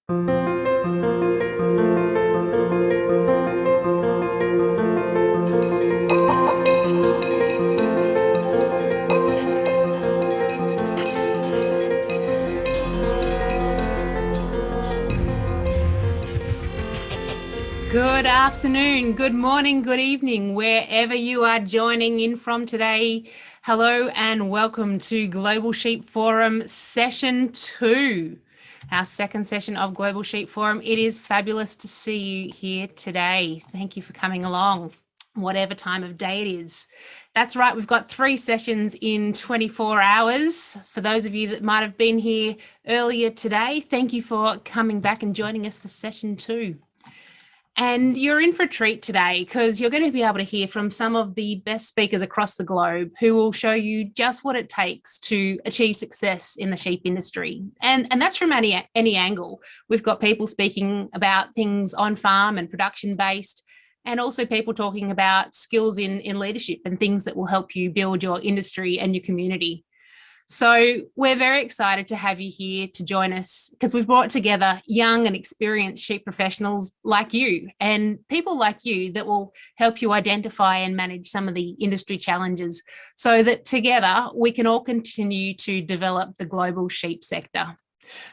Good afternoon, good morning, good evening, wherever you are joining in from today. Hello and welcome to Global Sheep Forum Session 2, our second session of Global Sheep Forum. It is fabulous to see you here today. Thank you for coming along, whatever time of day it is. That's right, we've got 3 sessions in 24 hours. For those of you that might have been here earlier today, thank you for coming back and joining us for Session 2. And you're in for a treat today because you're going to be able to hear from some of the best speakers across the globe who will show you just what it takes to achieve success in the sheep industry. And that's from any angle. We've got people speaking about things on farm and production based, and also people talking about skills in leadership and things that will help you build your industry and your community. So we're very excited to have you here to join us because we've brought together young and experienced sheep professionals like you and people like you that will help you identify and manage some of the industry challenges so that together we can all continue to develop the global sheep sector.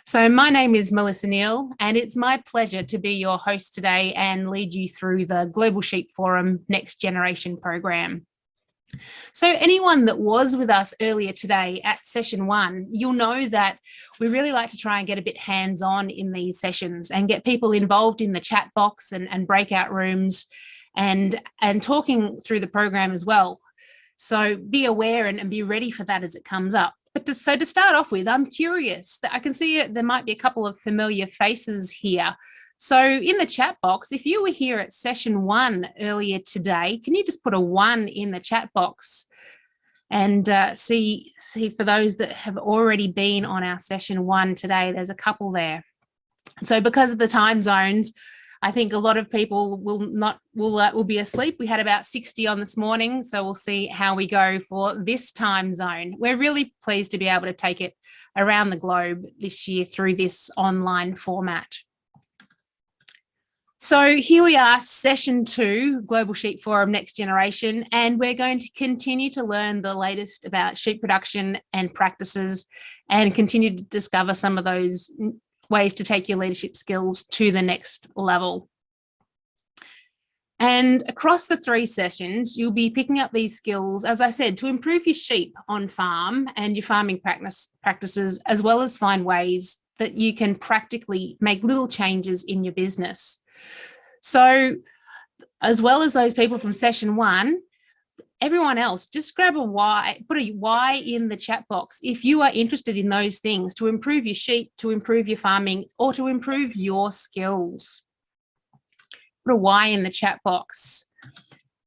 So my name is Melissa Neal, and it's my pleasure to be your host today and lead you through the Global Sheep Forum Next Generation program. So anyone that was with us earlier today at session 1, you'll know that we really like to try and get a bit hands-on in these sessions and get people involved in the chat box and breakout rooms and talking through the program as well. So be aware and be ready for that as it comes up. But to start off with, I'm curious that I can see there might be a couple of familiar faces here. So in the chat box, if you were here at session 1 earlier today, can you just put a 1 in the chat box and see for those that have already been on our session 1 today, there's a couple there. So because of the time zones, I think a lot of people will be asleep. We had about 60 on this morning, so we'll see how we go for this time zone. We're really pleased to be able to take it around the globe this year through this online format. So here we are, session 2, Global Sheep Forum Next Generation, and we're going to continue to learn the latest about sheep production and practices and continue to discover some of those ways to take your leadership skills to the next level. And across the 3 sessions, you'll be picking up these skills, as I said, to improve your sheep on farm and your farming practices, as well as find ways that you can practically make little changes in your business. So as well as those people from session 1, everyone else, just grab a Y, put a Y in the chat box if you are interested in those things to improve your sheep, to improve your farming, or to improve your skills. Put a Y in the chat box.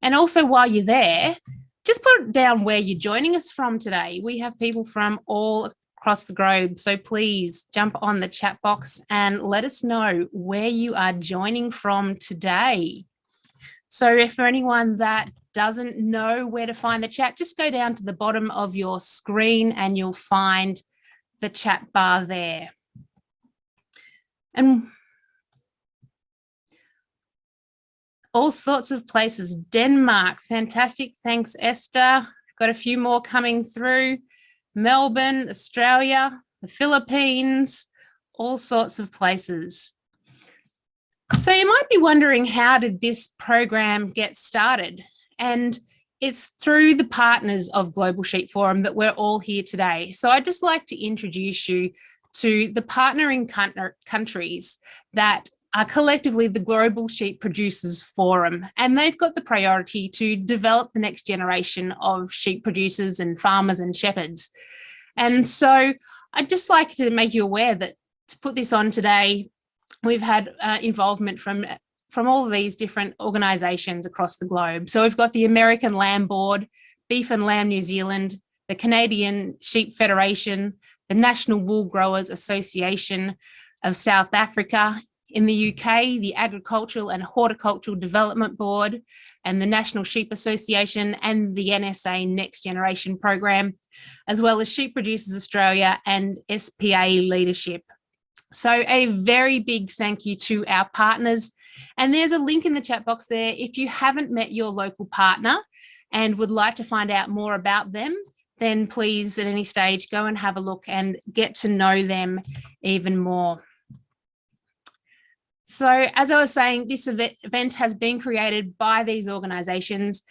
And also while you're there, just put down where you're joining us from today. We have people from all across the globe, so please jump on the chat box and let us know where you are joining from today. So if for anyone that doesn't know where to find the chat, just go down to the bottom of your screen and you'll find the chat bar there. And all sorts of places. Denmark, fantastic, thanks Esther. Got a few more coming through. Melbourne, Australia, the Philippines, all sorts of places. So you might be wondering, how did this program get started? And it's through the partners of Global Sheep Forum that we're all here today. So I'd just like to introduce you to the partnering countries that are collectively the Global Sheep Producers Forum, and they've got the priority to develop the next generation of sheep producers and farmers and shepherds. And so I'd just like to make you aware that to put this on today, we've had involvement from all of these different organisations across the globe. So we've got the American Lamb Board, Beef and Lamb New Zealand, the Canadian Sheep Federation, the National Wool Growers Association of South Africa. In the UK, the Agricultural and Horticultural Development Board and the National Sheep Association and the NSA Next Generation Program, as well as Sheep Producers Australia and SPA Leadership. So a very big thank you to our partners. And there's a link in the chat box there. If you haven't met your local partner and would like to find out more about them, then please at any stage go and have a look and get to know them even more. So as I was saying, this event has been created by these organisations,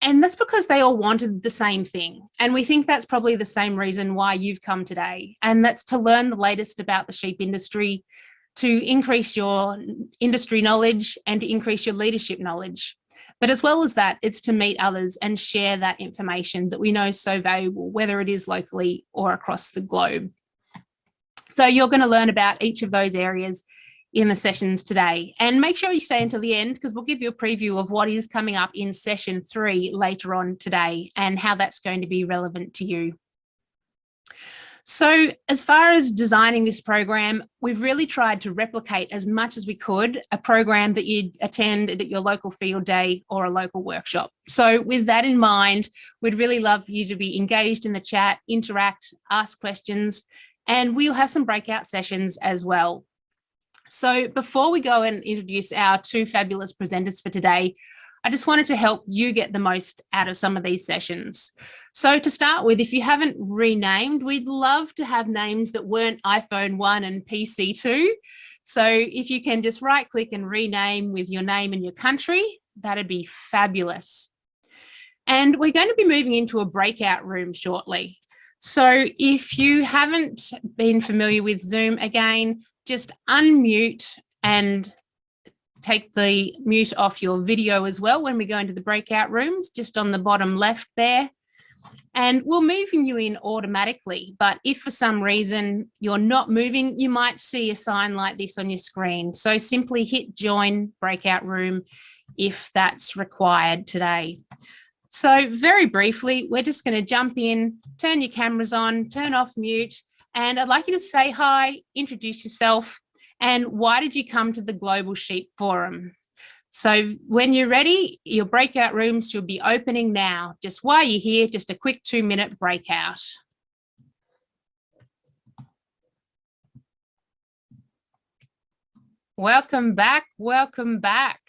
and that's because they all wanted the same thing. And we think that's probably the same reason why you've come today. And that's to learn the latest about the sheep industry, to increase your industry knowledge and to increase your leadership knowledge. But as well as that, it's to meet others and share that information that we know is so valuable, whether it is locally or across the globe. So you're going to learn about each of those areas in the sessions today, and make sure you stay until the end, because we'll give you a preview of what is coming up in session 3 later on today and how that's going to be relevant to you. So as far as designing this program, we've really tried to replicate as much as we could a program that you'd attend at your local field day or a local workshop. So with that in mind, we'd really love you to be engaged in the chat, interact, ask questions, and we'll have some breakout sessions as well. So before we go and introduce our 2 fabulous presenters for today, I just wanted to help you get the most out of some of these sessions. So to start with, if you haven't renamed, we'd love to have names that weren't iPhone 1 and PC 2. So if you can just right click and rename with your name and your country, that'd be fabulous. And we're going to be moving into a breakout room shortly. So if you haven't been familiar with Zoom, again, just unmute and take the mute off your video as well when we go into the breakout rooms, just on the bottom left there. And we'll move you in automatically. But if for some reason you're not moving, you might see a sign like this on your screen. So simply hit join breakout room if that's required today. So very briefly, we're just going to jump in, turn your cameras on, turn off mute. And I'd like you to say hi, introduce yourself, and why did you come to the Global Sheep Forum? So when you're ready, your breakout rooms should be opening now. Just while you're here, just a quick 2-minute breakout. Welcome back, welcome back.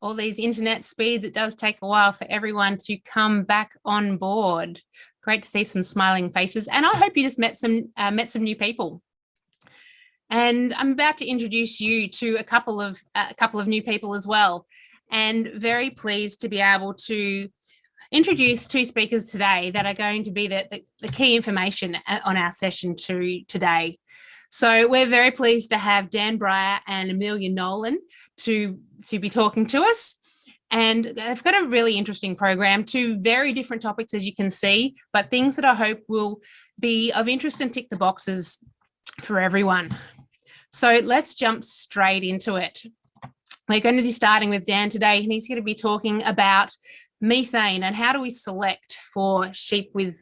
All these internet speeds, it does take a while for everyone to come back on board. Great to see some smiling faces, and I hope you just met some new people. And I'm about to introduce you to a couple of new people as well, and very pleased to be able to introduce 2 speakers today that are going to be the key information on our session 2 today. So we're very pleased to have Dan Briar and Amelia Nolan to be talking to us. And they've got a really interesting program, 2 very different topics, as you can see, but things that I hope will be of interest and tick the boxes for everyone. So let's jump straight into it. We're going to be starting with Dan today, and he's going to be talking about methane and how do we select for sheep with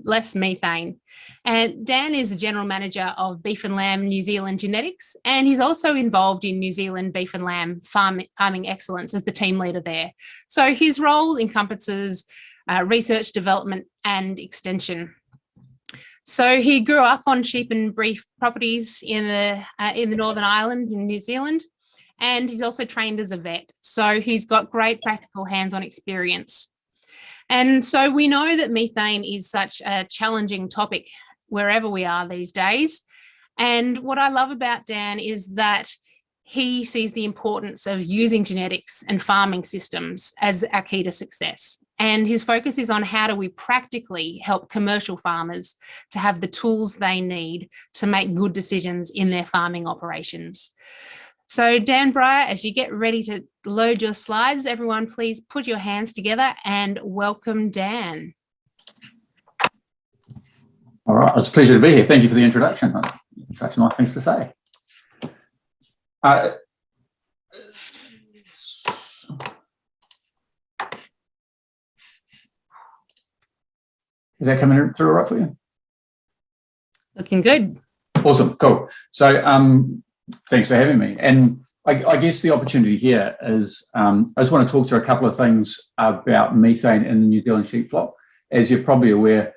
less methane. And Dan is the General Manager of Beef and Lamb New Zealand Genetics, and he's also involved in New Zealand Beef and Lamb Farming Excellence as the team leader there. So his role encompasses research, development and extension. So he grew up on sheep and beef properties in the Northern Island in New Zealand, and he's also trained as a vet. So he's got great practical hands-on experience. And so we know that methane is such a challenging topic wherever we are these days. And what I love about Dan is that he sees the importance of using genetics and farming systems as our key to success. And his focus is on how do we practically help commercial farmers to have the tools they need to make good decisions in their farming operations. So Dan Briar, as you get ready to load your slides, everyone please put your hands together and welcome Dan. All right, it's a pleasure to be here. Thank you for the introduction. Such nice things to say. Is that coming through all right for you? Looking good. Awesome, cool. So thanks for having me. And I guess the opportunity here is I just want to talk through a couple of things about methane in the New Zealand sheep flock. As you're probably aware,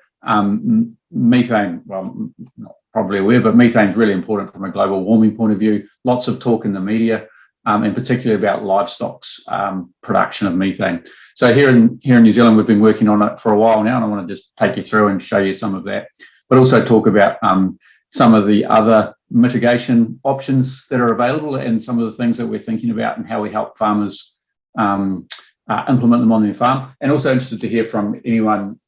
methane, well, not probably aware, but methane is really important from a global warming point of view. Lots of talk in the media, and particularly about livestock's production of methane. So here in New Zealand, we've been working on it for a while now, and I want to just take you through and show you some of that, but also talk about some of the other mitigation options that are available and some of the things that we're thinking about and how we help farmers implement them on their farm. And also interested to hear from anyone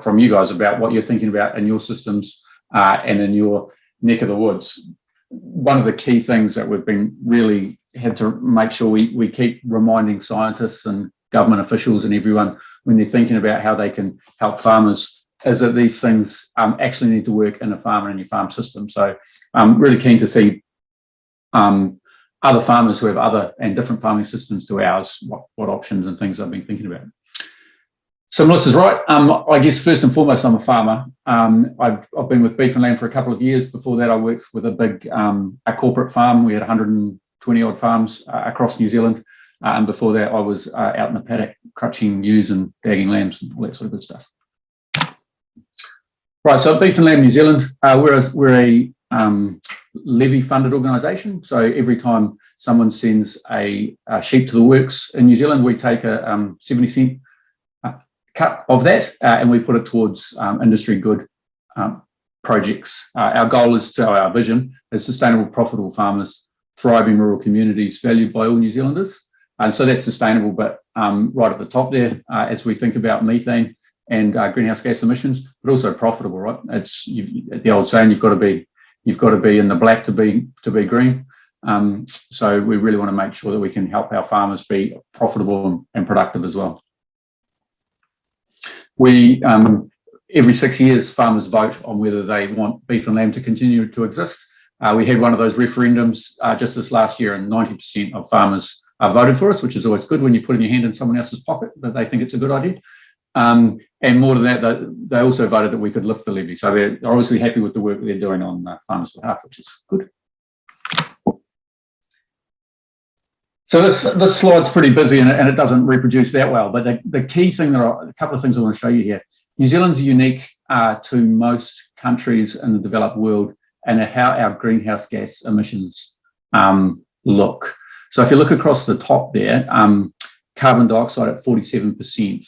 from you guys about what you're thinking about in your systems and in your neck of the woods. One of the key things that we've been really had to make sure we keep reminding scientists and government officials and everyone when they're thinking about how they can help farmers is that these things actually need to work in a farm and in your farm system. So I'm really keen to see other farmers who have other and different farming systems to ours, what options and things I've been thinking about. So Melissa's right. I guess first and foremost, I'm a farmer. I've been with beef and lamb for a couple of years. Before that, I worked with a big a corporate farm. We had 120 odd farms across New Zealand. And before that, I was out in the paddock crutching ewes and dagging lambs and all that sort of good stuff. Right, so Beef and Lamb New Zealand, we're a levy-funded organisation. So every time someone sends a sheep to the works in New Zealand, we take a 70 cent cut of that and we put it towards industry good projects. Our goal is our vision is sustainable, profitable farmers, thriving rural communities valued by all New Zealanders. And so that's sustainable, but right at the top there, as we think about methane and greenhouse gas emissions, but also profitable, right? It's the old saying, you've got to be in the black to be green. So we really want to make sure that we can help our farmers be profitable and productive as well. We every 6 years, farmers vote on whether they want beef and lamb to continue to exist. We had one of those referendums just this last year, and 90% of farmers voted for us, which is always good when you're putting your hand in someone else's pocket, that they think it's a good idea. And more than that, they also voted that we could lift the levy. So they're obviously happy with the work that they're doing on farmers' behalf, which is good. So this slide's pretty busy and it doesn't reproduce that well, but the key thing a couple of things I want to show you here. New Zealand's unique to most countries in the developed world and how our greenhouse gas emissions look. So if you look across the top there, carbon dioxide at 47%,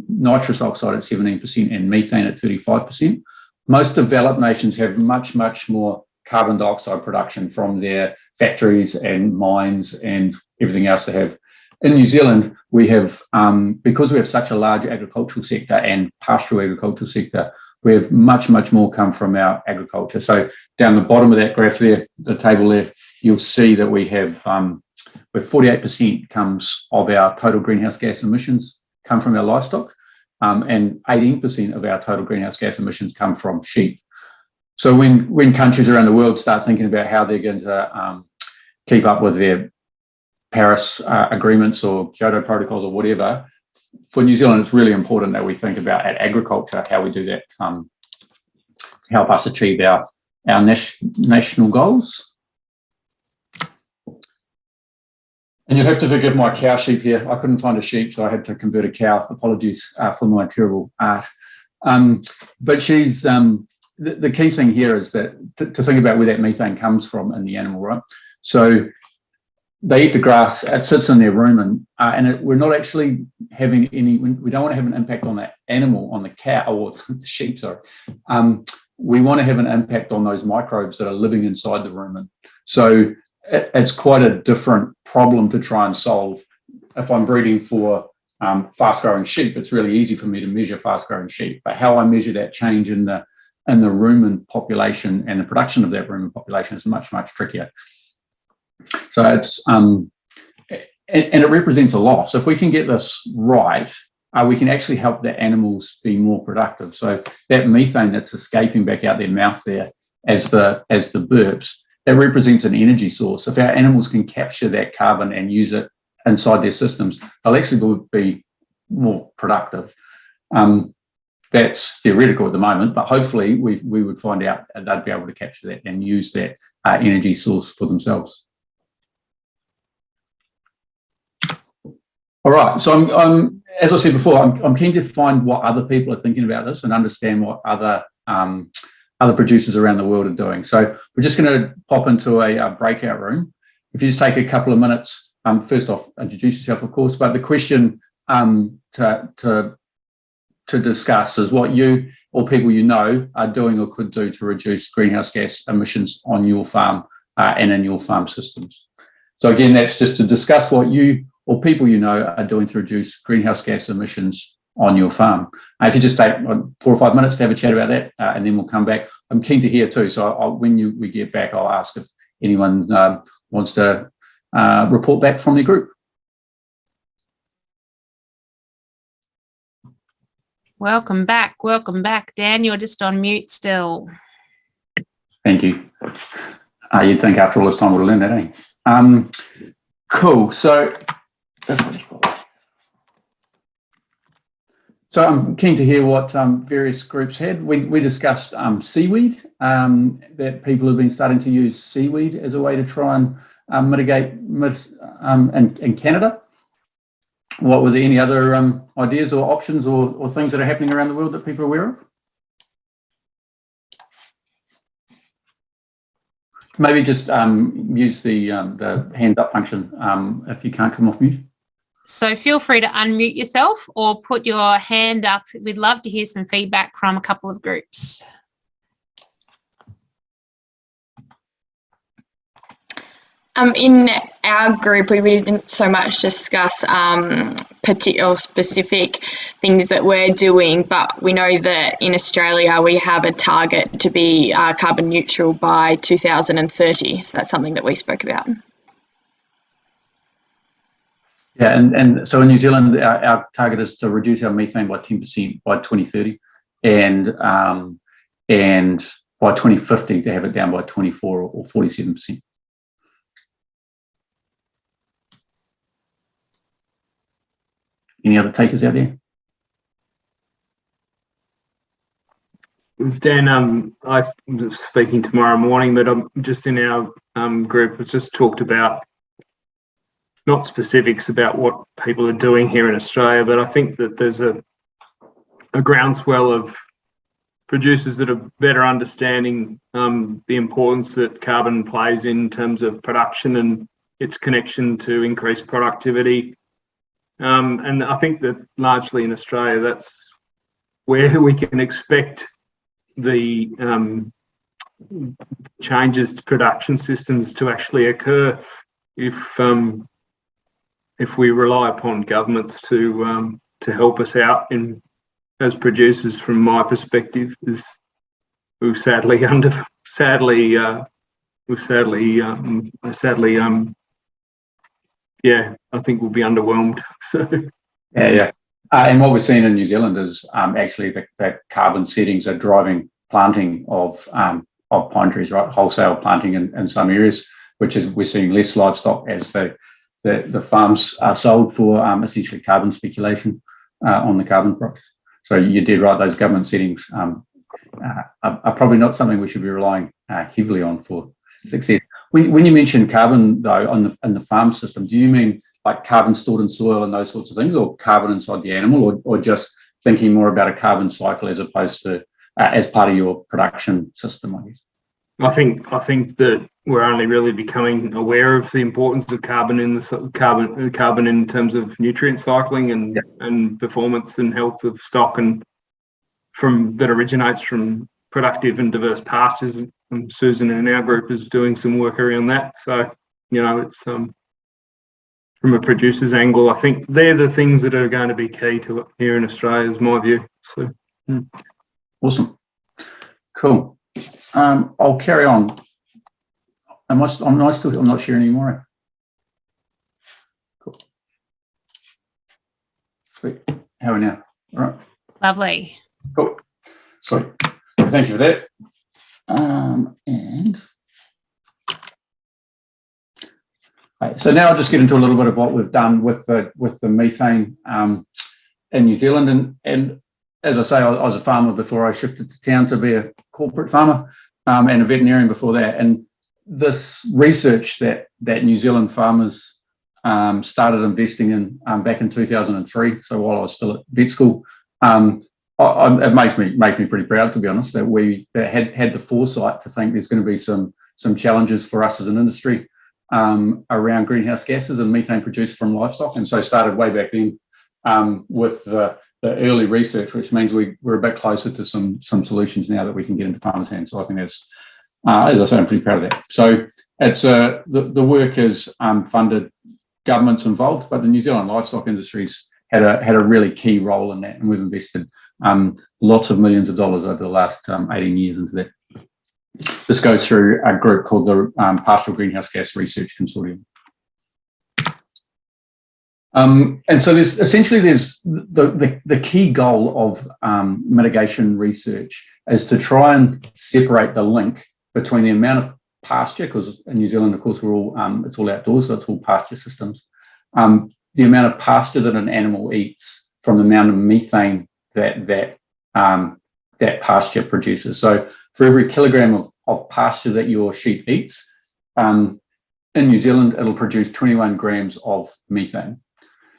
nitrous oxide at 17%, and methane at 35%. Most developed nations have much, much more carbon dioxide production from their factories and mines and everything else they have. In New Zealand, we have, because we have such a large agricultural sector and pastoral agricultural sector, we have much, much more come from our agriculture. So down the bottom of that graph there, the table there, you'll see that we have, where 48% comes of our total greenhouse gas emissions come from our livestock, and 18% of our total greenhouse gas emissions come from sheep. So when countries around the world start thinking about how they're going to keep up with their Paris agreements or Kyoto protocols or whatever, for New Zealand, it's really important that we think about at agriculture how we do that to help us achieve our national goals. And you'll have to forgive my cow sheep here. I couldn't find a sheep, so I had to convert a cow. Apologies for my terrible art. But she's the key thing here is that to think about where that methane comes from in the animal, right? So they eat the grass, it sits in their rumen, and we're not actually having we don't want to have an impact on that animal, on the cow or the sheep, sorry. We want to have an impact on those microbes that are living inside the rumen. So it's quite a different problem to try and solve. If I'm breeding for fast-growing sheep, it's really easy for me to measure fast-growing sheep. But how I measure that change in the rumen population and the production of that rumen population is much, much trickier. So it's and it represents a loss. So if we can get this right, we can actually help the animals be more productive. So that methane that's escaping back out their mouth there as the burps, that represents an energy source. If our animals can capture that carbon and use it inside their systems, they'll actually be more productive. That's theoretical at the moment, but hopefully we would find out they'd be able to capture that and use that energy source for themselves. All right, so I'm as I said before, I'm keen to find what other people are thinking about this and understand what other other producers around the world are doing. So we're just going to pop into a breakout room. If you just take a couple of minutes, first off, introduce yourself, of course, but the question to discuss is what you or people you know are doing or could do to reduce greenhouse gas emissions on your farm and in your farm systems. So again, that's just to discuss what you or people you know are doing to reduce greenhouse gas emissions on your farm. If you just take 4 or 5 minutes to have a chat about that, and then we'll come back. I'm keen to hear too, so when we get back, I'll ask if anyone wants to report back from their group. Welcome back. Dan, you're just on mute still. Thank you. You'd think after all this time we'd have learned that, eh? Cool, so I'm keen to hear what various groups had. We discussed seaweed, that people have been starting to use seaweed as a way to try and mitigate in Canada. What were there any other ideas or options or things that are happening around the world that people are aware of? Maybe just use the hand up function if you can't come off mute. So feel free to unmute yourself or put your hand up. We'd love to hear some feedback from a couple of groups. In our group, we didn't so much discuss particular specific things that we're doing, but we know that in Australia we have a target to be carbon neutral by 2030. So that's something that we spoke about. Yeah, and so in New Zealand, our target is to reduce our methane by 10% by 2030, and by 2050 to have it down by 24 or 47%. Any other takers out there? Dan, I'm speaking tomorrow morning, but I'm just in our group. It's just talked about, not specifics about what people are doing here in Australia, but I think that there's a groundswell of producers that are better understanding the importance that carbon plays in terms of production and its connection to increased productivity. And I think that largely in Australia, that's where we can expect the changes to production systems to actually occur if we rely upon governments to help us out as producers. From my perspective, is I think we'll be underwhelmed. So yeah. And what we're seeing in New Zealand is actually that carbon settings are driving planting of pine trees, right? Wholesale planting in some areas, which is we're seeing less livestock as the farms are sold for essentially carbon speculation on the carbon price. So you did right; those government settings are probably not something we should be relying heavily on for success. When you mention carbon, though, in the farm system, do you mean like carbon stored in soil and those sorts of things, or carbon inside the animal, or just thinking more about a carbon cycle as opposed to as part of your production system, I guess? I think that we're only really becoming aware of the importance of carbon in terms of nutrient cycling and performance and health of stock, and that originates from productive and diverse pastures. And Susan in our group is doing some work around that. So, it's from a producer's angle, I think they're the things that are going to be key to it here in Australia, is my view. So, Awesome. Cool. I'll carry on. I'm not sharing anymore. Cool. Sweet. How are we now? All right. Lovely. Cool. Sweet. Thank you for that. So now I'll just get into a little bit of what we've done with the methane in New Zealand, and as I say, I was a farmer before I shifted to town to be a corporate farmer, and a veterinarian before that. And this research that New Zealand farmers started investing in back in 2003, so while I was still at vet school, it makes me pretty proud, to be honest, that we had the foresight to think there's going to be some challenges for us as an industry around greenhouse gases and methane produced from livestock, and so started way back then with the early research, which means we're a bit closer to some solutions now that we can get into farmers' hands. So I think that's, as I say, I'm pretty proud of that. So it's the work is funded, government's involved, but the New Zealand livestock industries had a really key role in that, and we've invested lots of millions of dollars over the last 18 years into that. This goes through a group called the Pastoral Greenhouse Gas Research Consortium. And so there's the key goal of mitigation research is to try and separate the link between the amount of pasture, because in New Zealand, of course, we're all it's all outdoors, so it's all pasture systems. The amount of pasture that an animal eats from the amount of methane that pasture produces. So for every kilogram of pasture that your sheep eats, in New Zealand, it'll produce 21 grams of methane.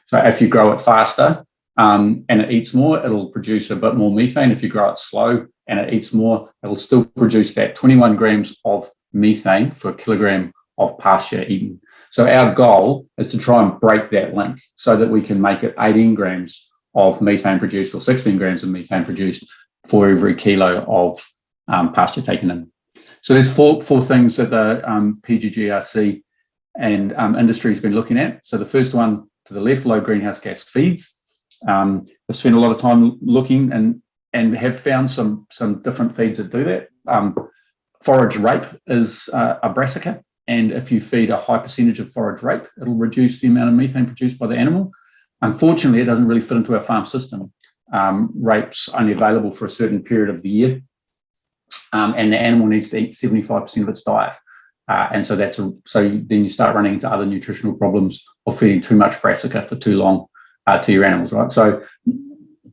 So if you grow it faster and it eats more, it'll produce a bit more methane. If you grow it slow and it eats more, it'll still produce that 21 grams of methane for a kilogram of pasture eaten. So our goal is to try and break that link so that we can make it 18 grams of methane produced or 16 grams of methane produced for every kilo of pasture taken in. So there's four things that the PGGRC and industry has been looking at. So the first one to the left, low greenhouse gas feeds. I've spent a lot of time looking and have found some different feeds that do that. Forage rape is a brassica, and if you feed a high percentage of forage rape, it'll reduce the amount of methane produced by the animal. Unfortunately, it doesn't really fit into our farm system. Rape's only available for a certain period of the year, and the animal needs to eat 75% of its diet. And so so then you start running into other nutritional problems of feeding too much brassica for too long to your animals, right? So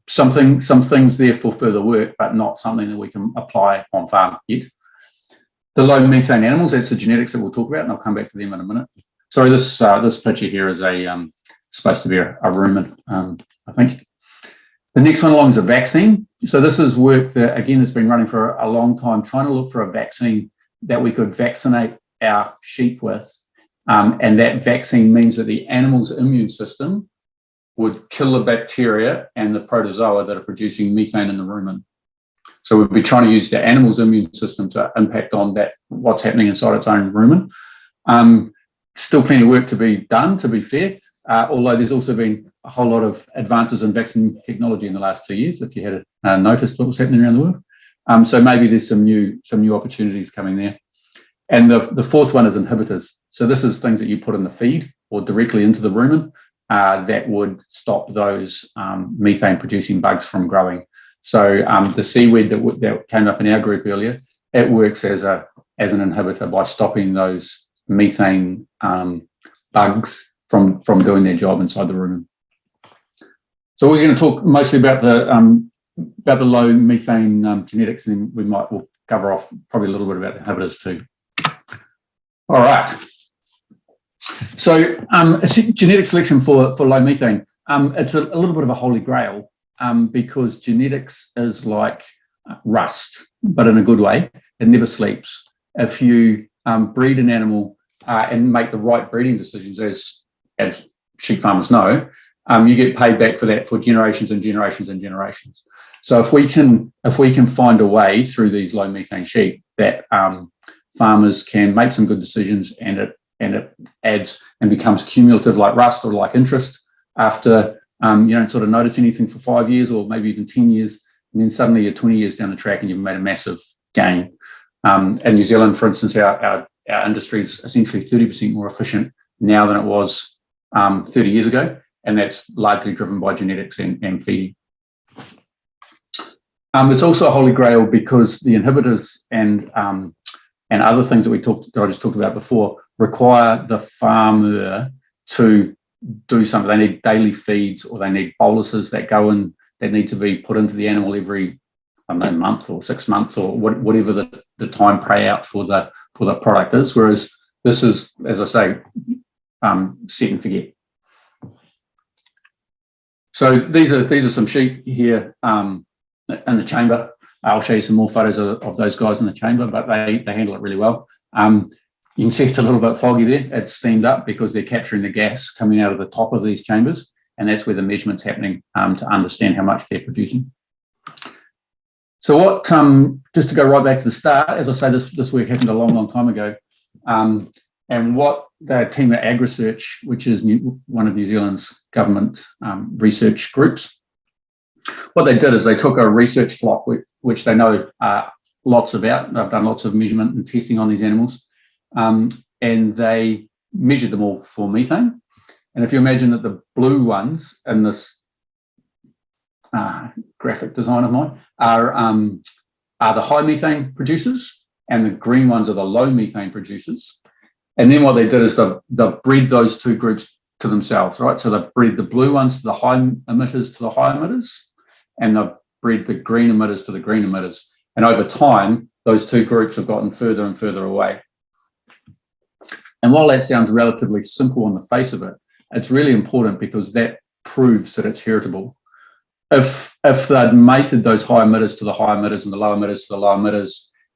some things there for further work, but not something that we can apply on farm yet. The low methane animals, that's the genetics that we'll talk about, and I'll come back to them in a minute. Sorry, this picture here is supposed to be a rumen, I think. The next one along is a vaccine. So this is work that, again, has been running for a long time, trying to look for a vaccine that we could vaccinate our sheep with. And that vaccine means that the animal's immune system would kill the bacteria and the protozoa that are producing methane in the rumen. So we'd be trying to use the animal's immune system to impact on that, what's happening inside its own rumen. Still plenty of work to be done, to be fair, although there's also been a whole lot of advances in vaccine technology in the last 2 years, if you had noticed what was happening around the world. So maybe there's some new opportunities coming there. And the fourth one is inhibitors. So this is things that you put in the feed or directly into the rumen that would stop those methane producing bugs from growing. So the seaweed that came up in our group earlier, it works as an inhibitor by stopping those methane bugs from doing their job inside the rumen. So we're going to talk mostly about the low methane genetics, and then we'll cover off probably a little bit about the inhibitors too. All right. So genetic selection for low methane, it's a little bit of a holy grail because genetics is like rust, but in a good way. It never sleeps. If you breed an animal and make the right breeding decisions, as sheep farmers know, you get paid back for that for generations and generations and generations. So if we can find a way through these low methane sheep that farmers can make some good decisions, and it adds and becomes cumulative like rust or like interest after you don't sort of notice anything for 5 years or maybe even 10 years, and then suddenly you're 20 years down the track and you've made a massive gain. In New Zealand, for instance, our industry is essentially 30% more efficient now than it was 30 years ago, and that's largely driven by genetics and feeding. It's also a holy grail because the inhibitors and other things that I just talked about before require the farmer to do something. They need daily feeds, or they need boluses that go in, that need to be put into the animal every, I don't know, month or 6 months or whatever the time pay out for the product is. Whereas this is, as I say, set and forget. So these are some sheep here in the chamber. I'll show you some more photos of those guys in the chamber, but they handle it really well. You can see it's a little bit foggy there. It's steamed up because they're capturing the gas coming out of the top of these chambers, and that's where the measurement's happening to understand how much they're producing. So what, just to go right back to the start, as I say, this work happened a long time ago, and what the team at AgResearch, which is one of New Zealand's government research groups, what they did is they took a research flock, which they know lots about. They've done lots of measurement and testing on these animals, and they measured them all for methane. And if you imagine that the blue ones in this graphic design of mine are the high methane producers, and the green ones are the low methane producers. And then what they did is they've bred those two groups to themselves, right? So they've bred the blue ones to the high emitters to the high emitters, and they've bred the green emitters to the green emitters. And over time, those two groups have gotten further and further away. And while that sounds relatively simple on the face of it, it's really important because that proves that it's heritable. If they'd mated those high emitters to the high emitters and the low emitters to the low emitters,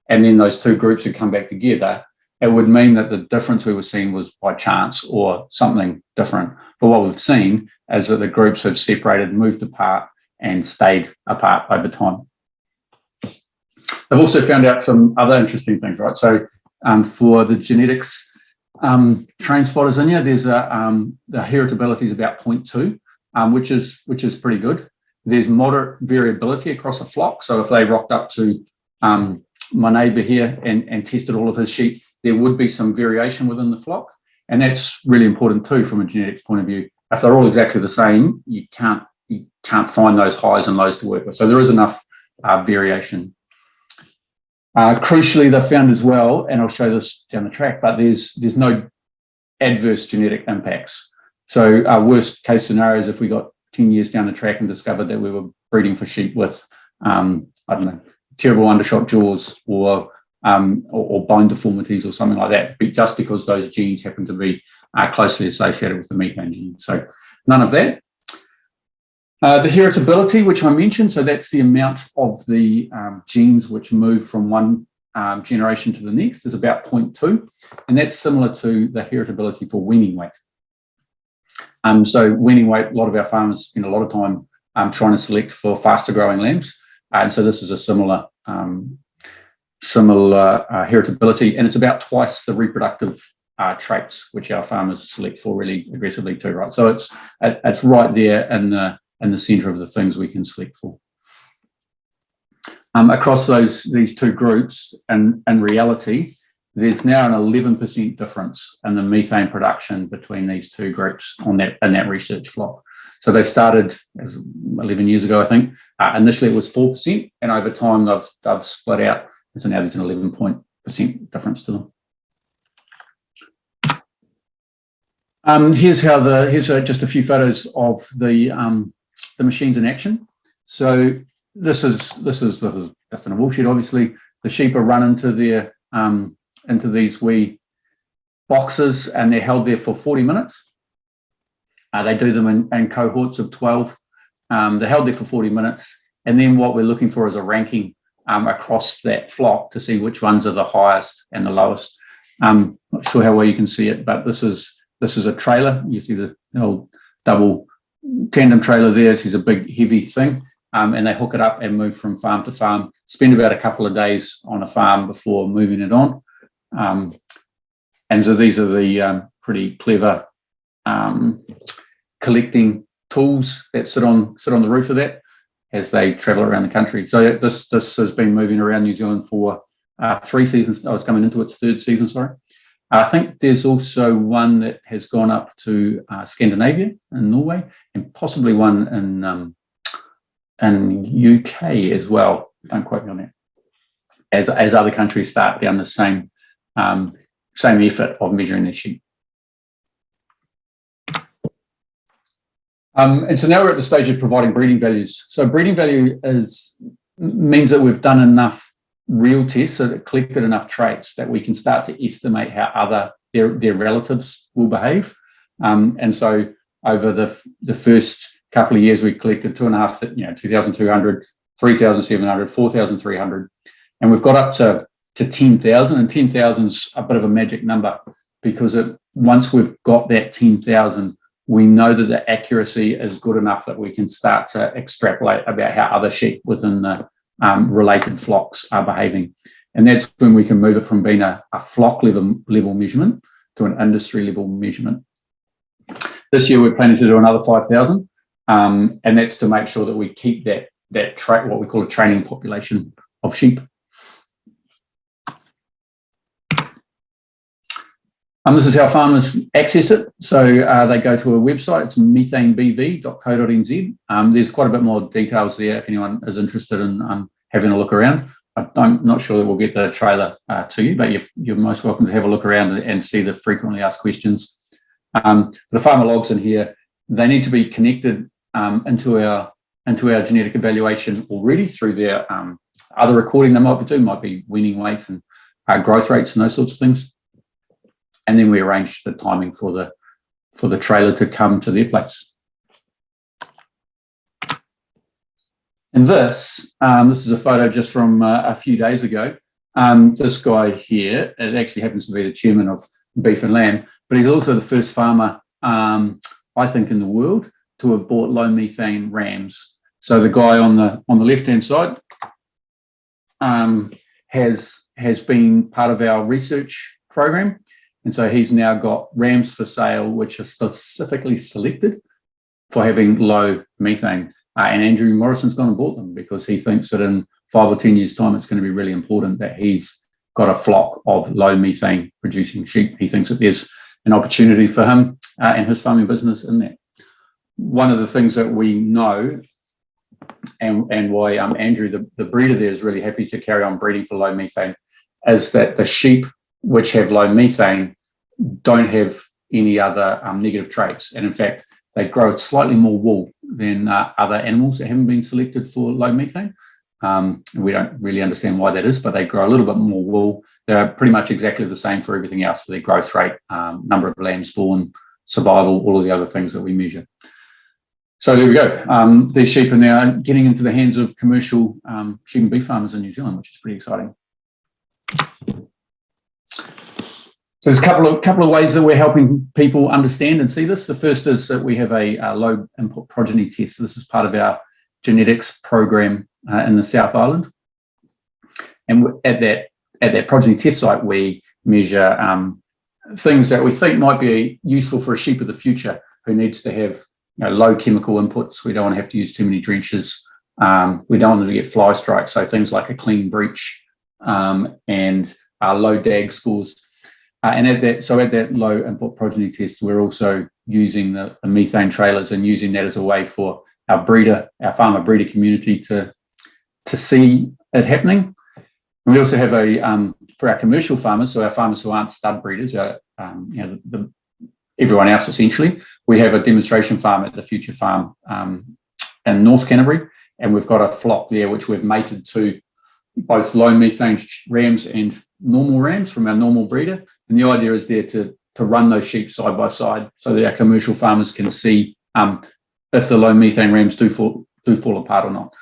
and then those two groups had come back together, it would mean that the difference we were seeing was by chance or something different. But what we've seen is that the groups have separated, moved apart, and stayed apart over time. They've also found out some other interesting things, right? So for the genetics train spotters in here, there's the heritability is about 0.2, which is pretty good. There's moderate variability across a flock. So if they rocked up to my neighbour here and tested all of his sheep, there would be some variation within the flock. And that's really important too from a genetics point of view. If they're all exactly the same, you can't find those highs and lows to work with. So there is enough variation. Crucially, they found as well, and I'll show this down the track, but there's no adverse genetic impacts. So our worst case scenario is if we got 10 years down the track and discovered that we were breeding for sheep with, I don't know, terrible undershot jaws or bone deformities or something like that, just because those genes happen to be closely associated with the methane gene. So none of that. The heritability, which I mentioned, so that's the amount of the genes which move from one generation to the next, is about 0.2, and that's similar to the heritability for weaning weight. So weaning weight, a lot of our farmers spend a lot of time trying to select for faster growing lambs, and so this is a similar heritability, and it's about twice the reproductive traits which our farmers select for really aggressively too, right? So it's right there in the centre of the things we can select for. Across these two groups, and in reality, there's now an 11% difference in the methane production between these two groups in that research flock. So they started 11 years ago, I think. Initially it was 4%, and over time they've split out, and so now there's an 11% difference to them. Here's just a few photos of the machines in action. So this is just in a wool shed. Obviously, the sheep are run into these wee boxes, and they're held there for 40 minutes. They do them in cohorts of 12. They're held there for 40 minutes, and then what we're looking for is a ranking across that flock to see which ones are the highest and the lowest. Not sure how well you can see it, but this is a trailer. You see the old double tandem trailer there. She's a big, heavy thing, and they hook it up and move from farm to farm. Spend about a couple of days on a farm before moving it on. And so these are the pretty clever collecting tools that sit on the roof of that as they travel around the country. So this has been moving around New Zealand for 3 seasons. Oh, it's coming into its 3rd season, sorry. I think there's also one that has gone up to Scandinavia and Norway, and possibly one in UK as well. Don't quote me on that. As other countries start down the same effort of measuring their sheep. And so now we're at the stage of providing breeding values. So breeding value means that we've done enough real tests, so that collected enough traits that we can start to estimate how their relatives will behave. And so over the first couple of years, we collected 2,200, 3,700, 4,300, and we've got up to 10,000, and 10,000 is a bit of a magic number because once we've got that 10,000, we know that the accuracy is good enough that we can start to extrapolate about how other sheep within the related flocks are behaving. And that's when we can move it from being a flock level measurement to an industry level measurement. This year we're planning to do another 5,000, and that's to make sure that we keep that what we call a training population of sheep. This is how farmers access it. So they go to a website, it's methanebv.co.nz. There's quite a bit more details there if anyone is interested in having a look around. I'm not sure that we'll get the trailer to you, but you're most welcome to have a look around and see the frequently asked questions. The farmer logs in here. They need to be connected into our genetic evaluation already through their other recording they might be doing, might be weaning weight and growth rates and those sorts of things. And then we arrange the timing for the trailer to come to their place. And this is a photo just from a few days ago. This guy here, it actually happens to be the chairman of Beef and Lamb, but he's also the first farmer, I think, in the world to have bought low methane rams. So the guy on the left-hand side has been part of our research program. And so he's now got rams for sale, which are specifically selected for having low methane. And Andrew Morrison's gone and bought them because he thinks that in 5 or 10 years' time, it's going to be really important that he's got a flock of low methane producing sheep. He thinks that there's an opportunity for him and his farming business in that. One of the things that we know and why Andrew, the breeder there, is really happy to carry on breeding for low methane is that the sheep which have low methane don't have any other negative traits. And in fact, they grow slightly more wool than other animals that haven't been selected for low methane. We don't really understand why that is, but they grow a little bit more wool. They're pretty much exactly the same for everything else, for their growth rate, number of lambs born, survival, all of the other things that we measure. So there we go. These sheep are now getting into the hands of commercial sheep and beef farmers in New Zealand, which is pretty exciting. So there's a couple of ways that we're helping people understand and see this. The first is that we have a low input progeny test. So this is part of our genetics program in the South Island. And at that progeny test site, we measure things that we think might be useful for a sheep of the future who needs to have low chemical inputs. We don't want to have to use too many drenches. We don't want to get fly strikes. So things like a clean breech and low DAG scores. And at that low input progeny test, we're also using the methane trailers and using that as a way for our farmer breeder community to see it happening. And we also have for our commercial farmers, so our farmers who aren't stud breeders, everyone else essentially, we have a demonstration farm at the Future Farm in North Canterbury, and we've got a flock there which we've mated to both low methane rams and normal rams from our normal breeder. And the idea is there to run those sheep side by side so that our commercial farmers can see if the low methane rams do fall apart or not.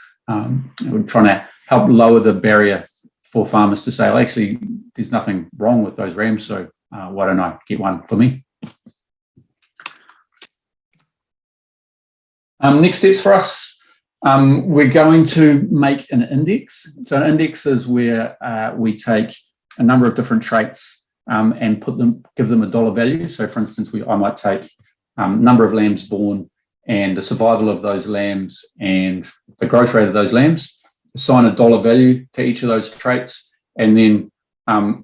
We're trying to help lower the barrier for farmers to say, well, actually, there's nothing wrong with those rams, so why don't I get one for me? Next steps for us. We're going to make an index. So an index is where we take a number of different traits and give them a dollar value. So for instance, I might take number of lambs born and the survival of those lambs and the growth rate of those lambs, assign a dollar value to each of those traits, and then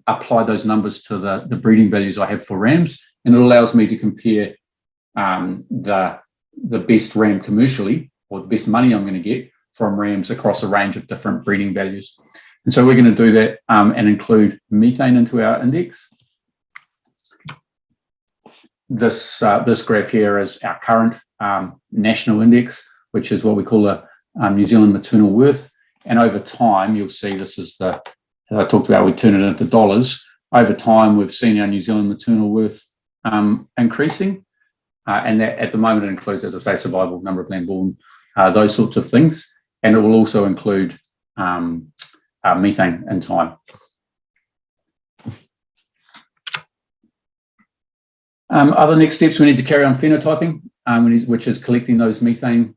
apply those numbers to the breeding values I have for rams. And it allows me to compare the best ram commercially, or the best money I'm going to get from rams across a range of different breeding values. And so we're going to do that and include methane into our index. This graph here is our current national index, which is what we call a New Zealand maternal worth. And over time, you'll see this is as I talked about, we turn it into dollars. Over time, we've seen our New Zealand maternal worth increasing. And that at the moment it includes, as I say, survival, number of lamb born, those sorts of things. and it will also include methane in time. Other next steps, we need to carry on phenotyping, which is collecting those methane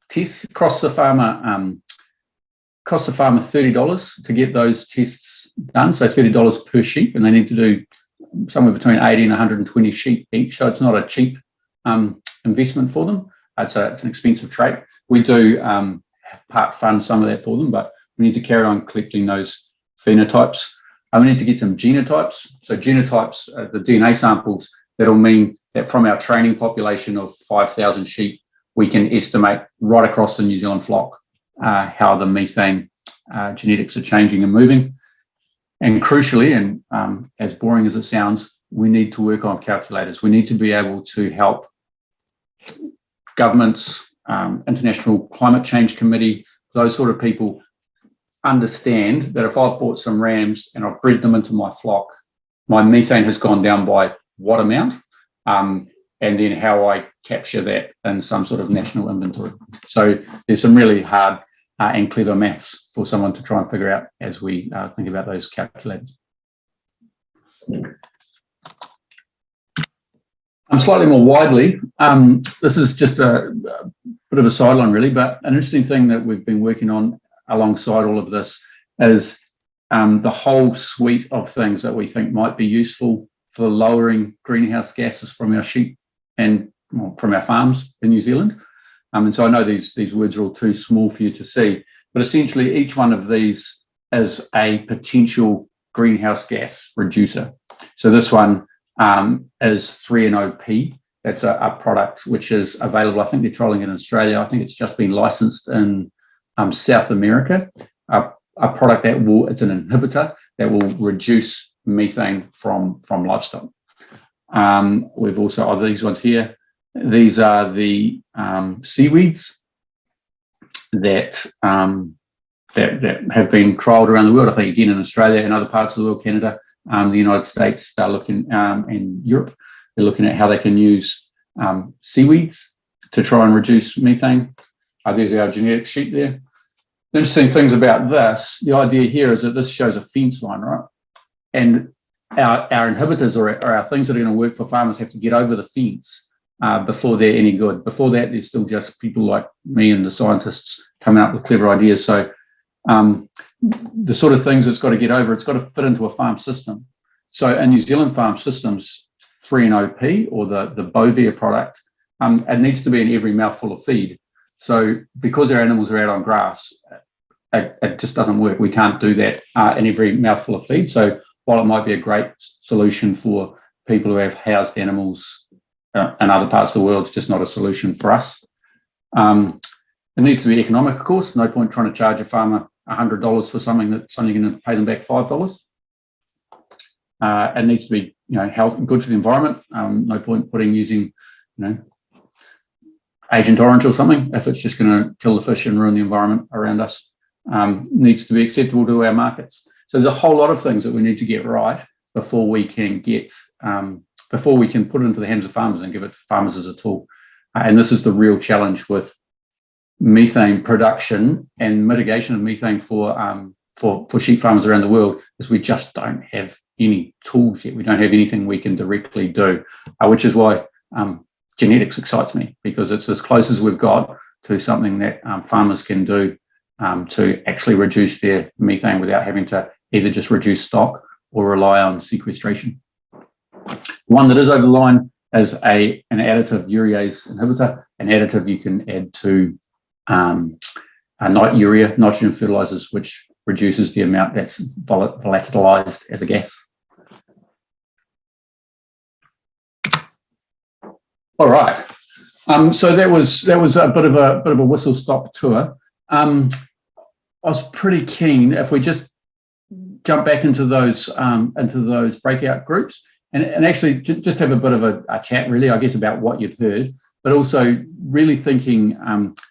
tests. Costs the farmer $30 to get those tests done, so $30 per sheep, and they need to do somewhere between 80 and 120 sheep each, so it's not a cheap investment for them. It's an expensive trait. We do part fund some of that for them, but we need to carry on collecting those phenotypes. We need to get some genotypes. So genotypes, the DNA samples, that'll mean that from our training population of 5,000 sheep, we can estimate right across the New Zealand flock how the methane genetics are changing and moving. And crucially, and as boring as it sounds, we need to work on calculators. We need to be able to help governments, International Climate Change Committee, those sort of people understand that if I've bought some rams and I've bred them into my flock, my methane has gone down by what amount, and then how I capture that in some sort of national inventory. So there's some really hard and clever maths for someone to try and figure out as we think about those calculators. Slightly more widely, this is just a bit of a sideline really, but an interesting thing that we've been working on alongside all of this is the whole suite of things that we think might be useful for lowering greenhouse gases from our sheep and from our farms in New Zealand. And so I know these words are all too small for you to see, but essentially each one of these is a potential greenhouse gas reducer. So this one is 3NOP. That's a product which is available. I think they're trialling it in Australia. I think it's just been licensed in South America. A product that it's an inhibitor that will reduce methane from livestock. We've also these ones here. These are the seaweeds that have been trialled around the world. I think again in Australia and other parts of the world, Canada, the United States, they're looking in Europe. They're looking at how they can use seaweeds to try and reduce methane. There's our genetic sheet there. The interesting things about this, the idea here is that this shows a fence line, right? And our inhibitors or our things that are going to work for farmers have to get over the fence before they're any good. Before that, there's still just people like me and the scientists coming up with clever ideas. So the sort of things it's got to get over, it's got to fit into a farm system. So in New Zealand farm systems, 3NOP or the Bovia product, it needs to be in every mouthful of feed. So because our animals are out on grass, it just doesn't work. We can't do that in every mouthful of feed. So while it might be a great solution for people who have housed animals in other parts of the world, it's just not a solution for us. It needs to be economic, of course. No point trying to charge a farmer $100 for something that's only going to pay them back $5. It needs to be, health and good for the environment. No point using, Agent Orange or something if it's just going to kill the fish and ruin the environment around us. Needs to be acceptable to our markets. So there's a whole lot of things that we need to get right before we can before we can put it into the hands of farmers and give it to farmers as a tool. And this is the real challenge with methane production and mitigation of methane for sheep farmers around the world, is we just don't have any tools yet. We don't have anything we can directly do, which is why genetics excites me, because it's as close as we've got to something that farmers can do to actually reduce their methane without having to either just reduce stock or rely on sequestration. One that is over the line is an additive urease inhibitor, an additive you can add to urea, nitrogen fertilizers, which reduces the amount that's volatilized as a gas. All right. So that was a bit of a whistle stop tour. I was pretty keen if we just jump back into those breakout groups and actually just have a bit of a chat, really, I guess, about what you've heard, but also really thinking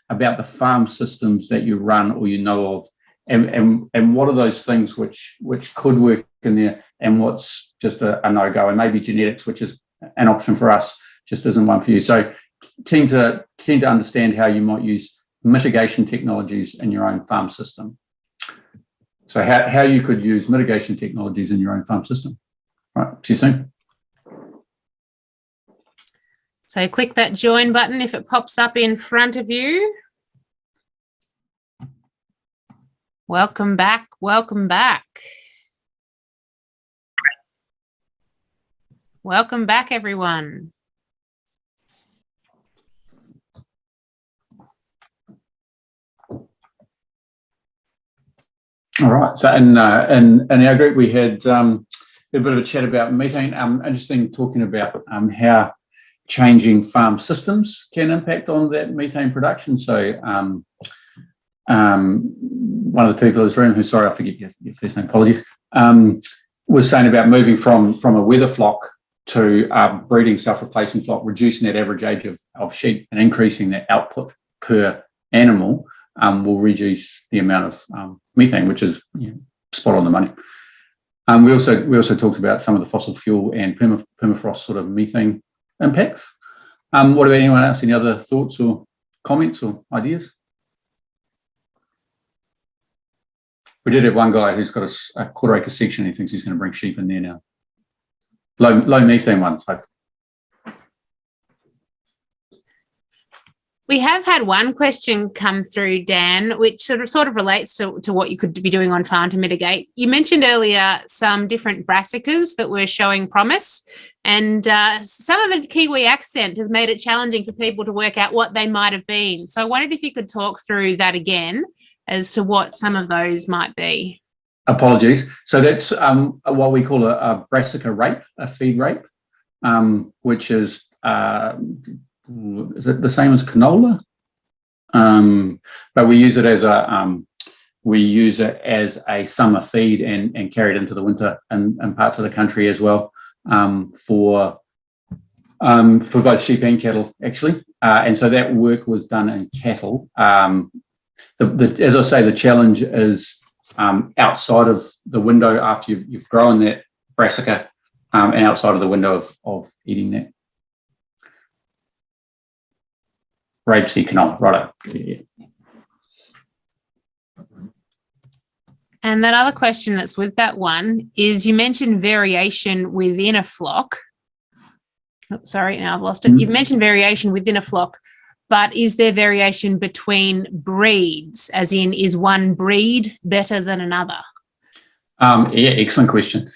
about the farm systems that you run or you know of, and what are those things which could work in there, and what's just a no-go, and maybe genetics, which is an option for us, just isn't one for you. So keen to understand how you might use mitigation technologies in your own farm system. So how you could use mitigation technologies in your own farm system. All right, see you soon. So click that join button if it pops up in front of you. Welcome back, welcome back. Welcome back, everyone. All right, so in our group we had a bit of a chat about methane. Interesting talking about how changing farm systems can impact on that methane production. So one of the people in this room, who's sorry I forget your first name, apologies, was saying about moving from a weather flock to breeding self-replacing flock, reducing that average age of sheep and increasing that output per animal will reduce the amount of methane, which is spot on the money. We also talked about some of the fossil fuel and permafrost sort of methane impacts. What about anyone else? Any other thoughts or comments or ideas? We did have one guy who's got a quarter-acre section. He thinks he's going to bring sheep in there now. Low methane ones, hopefully. We have had one question come through, Dan, which sort of relates to what you could be doing on farm to mitigate. You mentioned earlier some different brassicas that were showing promise, and some of the Kiwi accent has made it challenging for people to work out what they might have been. So I wondered if you could talk through that again as to what some of those might be. Apologies. So that's what we call a brassica rape, a feed rape, which is it the same as canola? But we use it as a summer feed and carry it into the winter in parts of the country as well, for both sheep and cattle actually. And so that work was done in cattle. As I say, the challenge is outside of the window after you've grown that brassica, and outside of the window of eating that. Rapeseed canola, righto. Yeah. And that other question that's with that one is, you mentioned variation within a flock. Oh, sorry, now I've lost it. You've mentioned variation within a flock, but is there variation between breeds, as in is one breed better than another? Yeah, excellent question.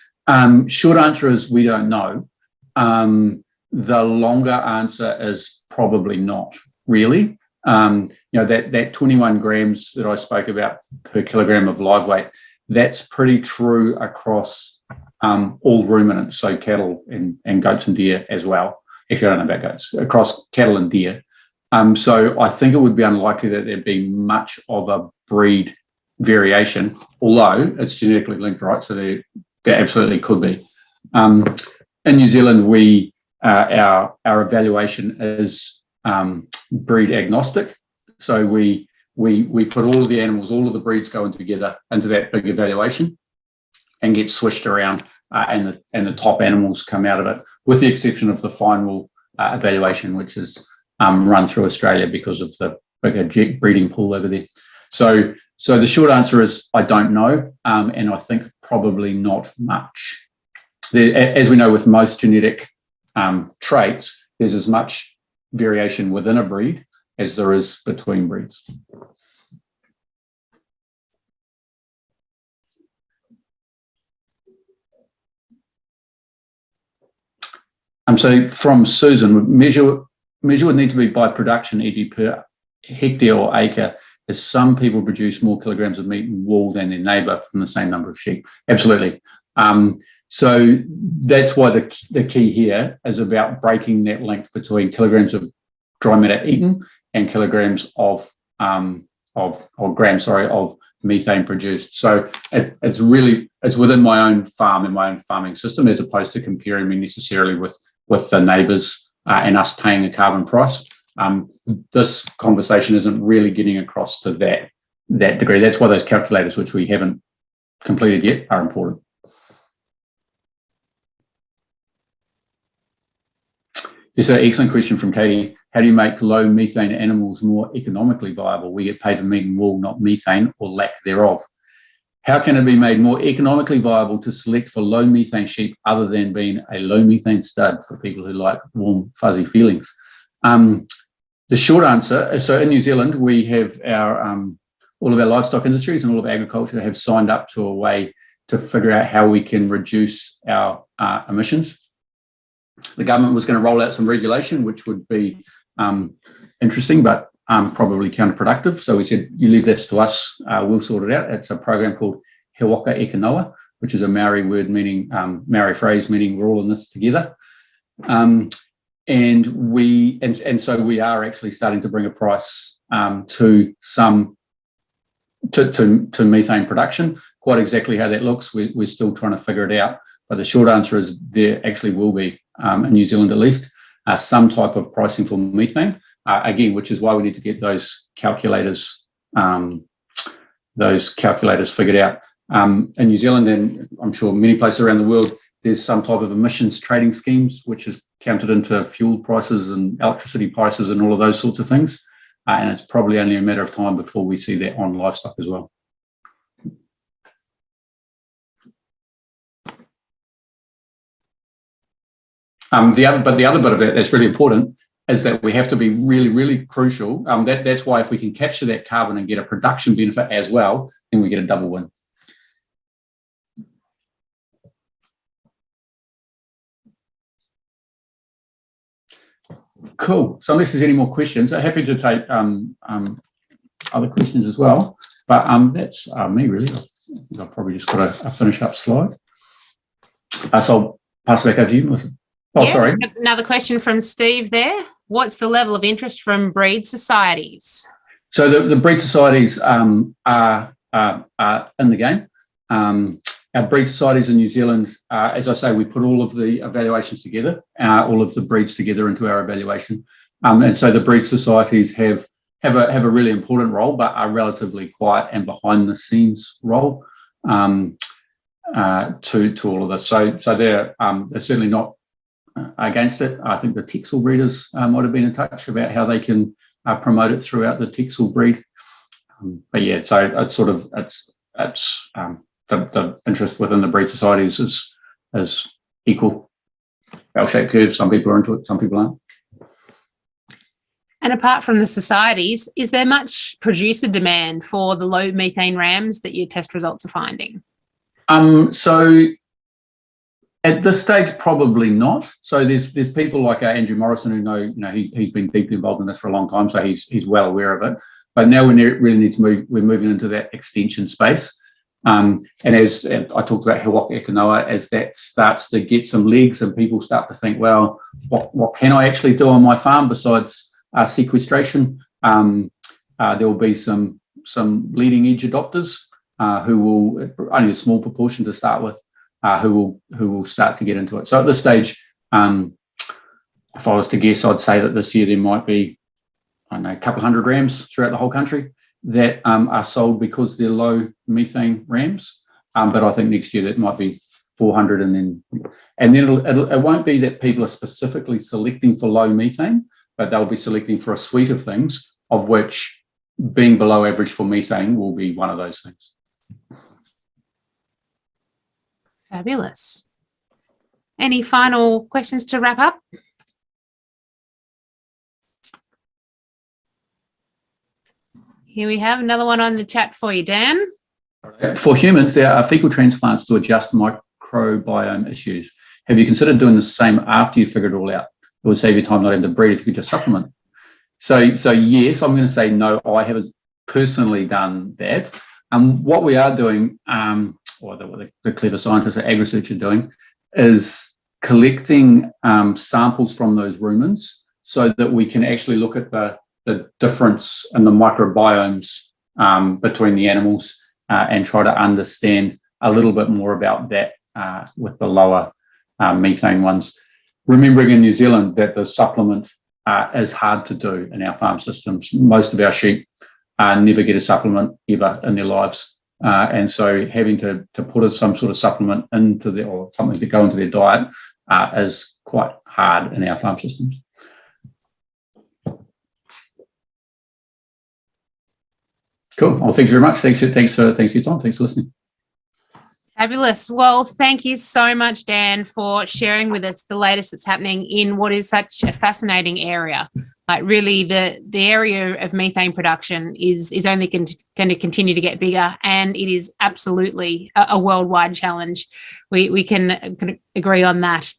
Short answer is we don't know. The longer answer is probably not. Really, that 21 grams that I spoke about per kilogram of live weight, that's pretty true across all ruminants, so cattle and goats and deer as well. Actually, I don't know about goats, across cattle and deer. So I think it would be unlikely that there'd be much of a breed variation, although it's genetically linked, right? So there absolutely could be. In New Zealand, our evaluation is breed agnostic, so we put all of the animals, all of the breeds go in together into that big evaluation and get swished around, and the top animals come out of it, with the exception of the final evaluation, which is run through Australia because of the bigger breeding pool over there. So the short answer is I don't know, and I think probably not much. As we know with most genetic traits, there's as much variation within a breed as there is between breeds. So from Susan, measure would need to be by production, e.g. per hectare or acre, as some people produce more kilograms of meat and wool than their neighbour from the same number of sheep. Absolutely. So that's why the key here is about breaking that link between kilograms of dry matter eaten and kilograms of grams of methane produced. So it's within my own farm and my own farming system, as opposed to comparing me necessarily with the neighbours and us paying a carbon price. This conversation isn't really getting across to that degree. That's why those calculators, which we haven't completed yet, are important. It's an excellent question from Katie. How do you make low methane animals more economically viable? We get paid for meat and wool, not methane or lack thereof. How can it be made more economically viable to select for low methane sheep other than being a low methane stud for people who like warm, fuzzy feelings? The short answer, so in New Zealand, we have all of our livestock industries and all of agriculture have signed up to a way to figure out how we can reduce our emissions. The government was going to roll out some regulation, which would be interesting, but probably counterproductive. So we said, you leave this to us, we'll sort it out. It's a program called He Waka E Kanoa, which is a Maori word meaning, Maori phrase meaning we're all in this together. And so we are actually starting to bring a price to methane production. Quite exactly how that looks, we're still trying to figure it out. But the short answer is there actually will be, in New Zealand at least, some type of pricing for methane. Again, which is why we need to get those calculators figured out. In New Zealand, and I'm sure many places around the world, there's some type of emissions trading schemes, which is counted into fuel prices and electricity prices and all of those sorts of things. And it's probably only a matter of time before we see that on livestock as well. The other bit of that that's really important is that we have to be really, really crucial. That's why if we can capture that carbon and get a production benefit as well, then we get a double win. Cool. So unless there's any more questions, I'm happy to take other questions as well. But that's me really. I've probably just got a finish up slide. So I'll pass it back over to you, Melissa. Oh, yeah, sorry. Another question from Steve there. What's the level of interest from breed societies? So the breed societies are in the game. Our breed societies in New Zealand, as I say, we put all of the evaluations together, all of the breeds together into our evaluation. And so the breed societies have a really important role, but are relatively quiet and behind the scenes role to all of this. So they're certainly not against it. I think the Texel breeders might have been in touch about how they can promote it throughout the Texel breed. But yeah, so it's sort of the interest within the breed societies is equal. Bell-shaped curve. Some people are into it, some people aren't. And apart from the societies, is there much producer demand for the low methane rams that your test results are finding? So at this stage, probably not. So there's people like Andrew Morrison who know he's been deeply involved in this for a long time, so he's well aware of it. But now we really need to move. We're moving into that extension space. And as I talked about He Waka E Kanoa, as that starts to get some legs and people start to think, well, what can I actually do on my farm besides sequestration? There will be some leading edge adopters who will, only a small proportion to start with, who will start to get into it. So at this stage, if I was to guess, I'd say that this year there might be, I don't know, a couple of hundred rams throughout the whole country that are sold because they're low methane rams. But I think next year that might be 400, and then it won't be that people are specifically selecting for low methane, but they'll be selecting for a suite of things, of which being below average for methane will be one of those things. Fabulous. Any final questions to wrap up? Here we have another one on the chat for you, Dan. For humans, there are fecal transplants to adjust microbiome issues. Have you considered doing the same after you figured it all out? It would save you time not having to breed if you could just supplement. So yes, I'm going to say no, I haven't personally done that. What we are doing, or the clever scientists at AgResearch are doing, is collecting samples from those rumens so that we can actually look at the difference in the microbiomes between the animals and try to understand a little bit more about that with the lower methane ones. Remembering in New Zealand that the supplement is hard to do in our farm systems. Most of our sheep never get a supplement ever in their lives. And so having to put some sort of supplement into or something to go into their diet is quite hard in our farm systems. Cool. Well, thank you very much. Thanks for your time. Thanks for listening. Fabulous. Well, thank you so much, Dan, for sharing with us the latest that's happening in what is such a fascinating area. Like really, the area of methane production is only going to continue to get bigger, and it is absolutely a worldwide challenge. We can agree on that.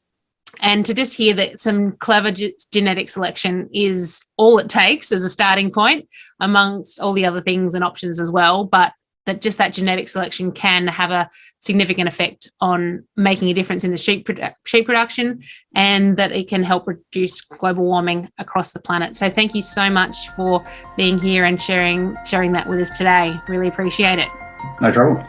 And to just hear that some clever genetic selection is all it takes as a starting point, amongst all the other things and options as well, but that just that genetic selection can have a significant effect on making a difference in the sheep production, and that it can help reduce global warming across the planet. So thank you so much for being here and sharing that with us today. Really appreciate it. No trouble.